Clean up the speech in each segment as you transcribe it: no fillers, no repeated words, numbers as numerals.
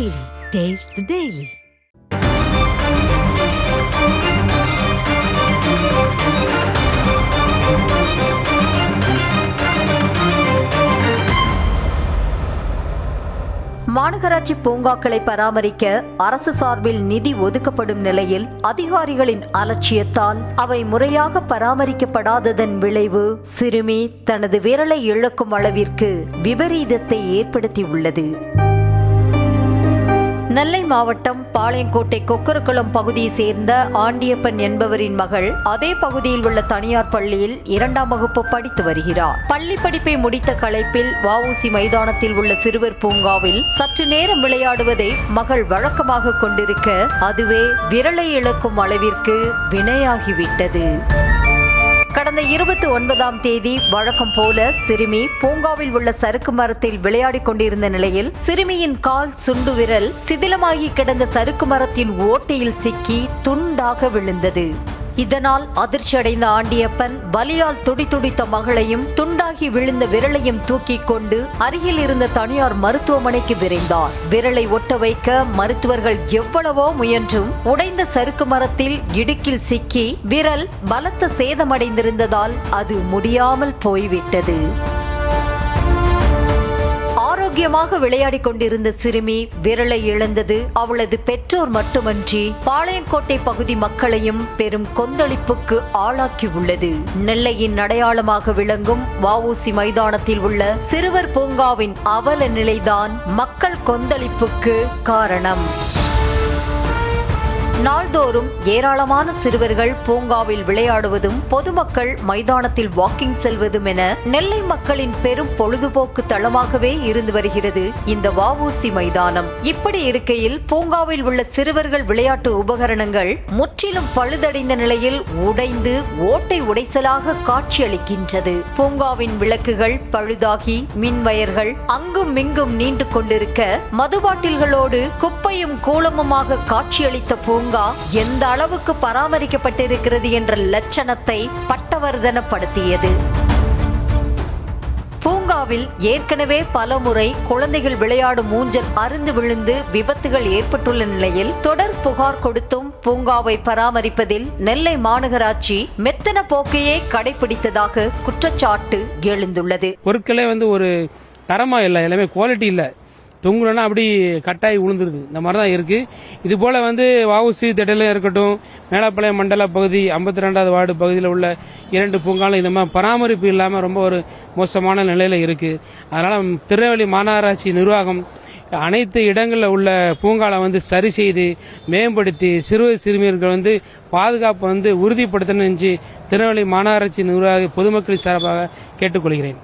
Daily. Taste the Daily. மாநகராட்சி பூங்காக்களை பராமரிக்க அரசு சார்பில் நிதி ஒதுக்கப்படும் நிலையில் அதிகாரிகளின் அலட்சியத்தால் அவை முறையாக பராமரிக்கப்படாததன் விளைவு சிறுமி தனது விரலை இழக்கும் அளவிற்கு விபரீதத்தை ஏற்படுத்தியுள்ளது. நெல்லை மாவட்டம் பாளையங்கோட்டை கொக்கரகுளம் பகுதியை சேர்ந்த ஆண்டியப்பன் என்பவரின் மகள் அதே பகுதியில் உள்ள தனியார் பள்ளியில் 2ஆம் வகுப்பு படித்து வருகிறார். பள்ளி படிப்பை முடித்த களைப்பில் வஉசி மைதானத்தில் உள்ள சிறுவர் பூங்காவில் சற்று நேரம் விளையாடுவதை மகள் வழக்கமாக கொண்டிருக்க அதுவே விரலை இழக்கும் அளவிற்கு வினையாகிவிட்டது. கடந்த 29ஆம் தேதி வழக்கம் போல சிறுமி பூங்காவில் உள்ள சறுக்கு மரத்தில் விளையாடிக் கொண்டிருந்த நிலையில் சிறுமியின் கால் சுண்டு விரல் சிதிலமாகி கிடந்த சறுக்கு மரத்தின் ஓட்டையில் சிக்கி துண்டாக விழுந்தது. இதனால் அதிர்ச்சியடைந்த ஆண்டியப்பன் வலியால் துடிதுடித்த மகளையும் துண்டாகி விழுந்த விரலையும் தூக்கி கொண்டு அருகில் இருந்த தனியார் மருத்துவமனைக்கு விரைந்தார். விரலை ஒட்ட வைக்க மருத்துவர்கள் எவ்வளவோ முயன்றும் உடைந்த சறுக்கு மரத்தில் இடுக்கில் சிக்கி விரல் பலத்த சேதமடைந்திருந்ததால் அது முடியாமல் போய்விட்டது. ஆரோக்கியமாக விளையாடிக் கொண்டிருந்த சிறுமி விரலை இழந்தது அவளது பெற்றோர் மட்டுமன்றி பாளையங்கோட்டை பகுதி மக்களையும் பெரும் கொந்தளிப்புக்கு ஆளாக்கியுள்ளது. நெல்லையின் அடையாளமாக விளங்கும் வஉசி மைதானத்தில் உள்ள சிறுவர் பூங்காவின் அவல நிலைதான் மக்கள் கொந்தளிப்புக்கு காரணம். நாள்தோறும் ஏராளமான சிறுவர்கள் பூங்காவில் விளையாடுவதும் பொதுமக்கள் மைதானத்தில் வாக்கிங் செல்வதும் என நெல்லை மக்களின் பெரும் பொழுதுபோக்கு தளமாகவே இருந்து வருகிறது இந்த வஉசி மைதானம். இப்படி இருக்கையில் பூங்காவில் உள்ள சிறுவர்கள் விளையாட்டு உபகரணங்கள் முற்றிலும் பழுதடைந்த நிலையில் உடைந்து ஓட்டை உடைசலாக காட்சியளிக்கின்றது. பூங்காவின் விளக்குகள் பழுதாகி மின்வயர்கள் அங்கும் இங்கும் நீண்டு கொண்டிருக்க மதுபாட்டில்களோடு குப்பையும் கூலமுமாக காட்சியளித்த பூங்கா எந்த அளவுக்கு பராமரிக்கப்பட்டிருக்கிறது என்ற லட்சணத்தை பட்டவர்தனப்படுத்தியது. பூங்காவில் ஏற்கனவே பலமுறை குழந்தைகள் விளையாடும் ஊஞ்சல் அருந்து விழுந்து விபத்துகள் ஏற்பட்டுள்ள நிலையில் தொடர் புகார் கொடுத்தும் பூங்காவை பராமரிப்பதில் நெல்லை மாநகராட்சி மெத்தன போக்கையே கடைபிடித்ததாக குற்றச்சாட்டு எழுந்துள்ளது. பொருட்களே ஒரு தரமா இல்லை, எல்லாமே குவாலிட்டி இல்லை. தொங்குலன்னா அப்படி கட்டாயி விழுந்துருது. இந்த மாதிரி தான் இருக்கு. இது போல வஉசி திடலும் இருக்கட்டும், மேலப்பாளையம் மண்டல பகுதி 52வது வார்டு பகுதியில் உள்ள 2 பூங்காலும் இந்த மாதிரி பராமரிப்பு இல்லாமல் ரொம்ப ஒரு மோசமான நிலையில இருக்கு. அதனால திருநெல்வேலி மாநகராட்சி நிர்வாகம் அனைத்து இடங்களில் உள்ள பூங்காலை சரி செய்து மேம்படுத்தி சிறுவர் சிறுமியர்கள் பாதுகாப்பு உறுதிப்படுத்தணும் திருநெல்வேலி மாநகராட்சி நிர்வாக பொதுமக்கள் சார்பாக கேட்டுக்கொள்கிறேன்.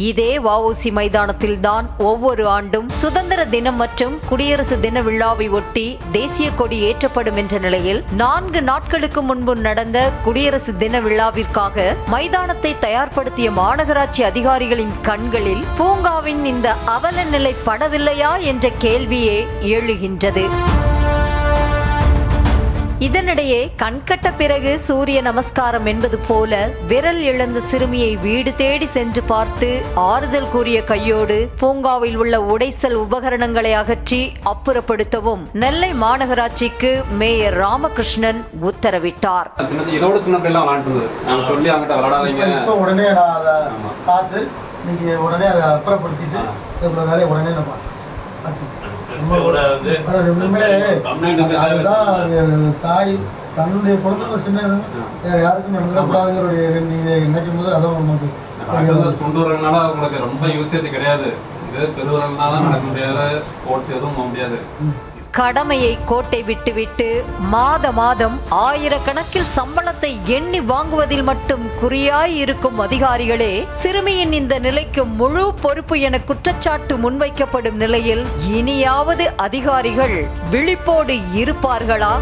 இதே வஉசி மைதானத்தில் தான் ஒவ்வொரு ஆண்டும் சுதந்திர தினம் மற்றும் குடியரசு தின விழாவை ஒட்டி தேசிய கொடி ஏற்றப்படும் என்ற நிலையில் 4 நாட்களுக்கு முன்பு நடந்த குடியரசு தின விழாவிற்காக மைதானத்தை தயார்படுத்திய மாநகராட்சி அதிகாரிகளின் கண்களில் பூங்காவின் இந்த அவல நிலை படவில்லையா என்ற கேள்வியே எழுகின்றது. இதனிடையே கண்கட்ட பிறகு சூரிய நமஸ்காரம் என்பது போல விரல் இழந்த சிறுமியை வீடு தேடி சென்று பார்த்து ஆறுதல் கூறிய கையோடு பூங்காவில் உள்ள உடைசல் உபகரணங்களை அகற்றி அப்புறப்படுத்தவும் நெல்லை மாநகராட்சிக்கு மேயர் ராமகிருஷ்ணன் உத்தரவிட்டார். தாய் தன்னுடைய குழந்தை சின்ன வேற யாருக்கும் நடந்துடக்கூடாதுங்கிற நீங்க நினைக்கும் போது அதான் சுண்டுறதுனால உங்களுக்கு ரொம்ப யூசேஜ் கிடையாது. இது பெருவரங்களால நடக்க முடியாது, ஸ்போர்ட்ஸ் எதுவும் போக முடியாது. கடமையை கோட்டை விட்டுவிட்டு மாதம் ஆயிரக்கணக்கில் சம்பளத்தை எண்ணி வாங்குவதில் மட்டும் குறியாய் இருக்கும் அதிகாரிகளே சிறுமியின் இந்த நிலைக்கு முழு பொறுப்பு என குற்றச்சாட்டு முன்வைக்கப்படும் நிலையில் இனியாவது அதிகாரிகள் விழிப்போடு இருப்பார்களா?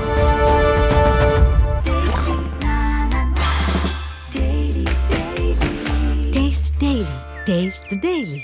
Taste the Daily.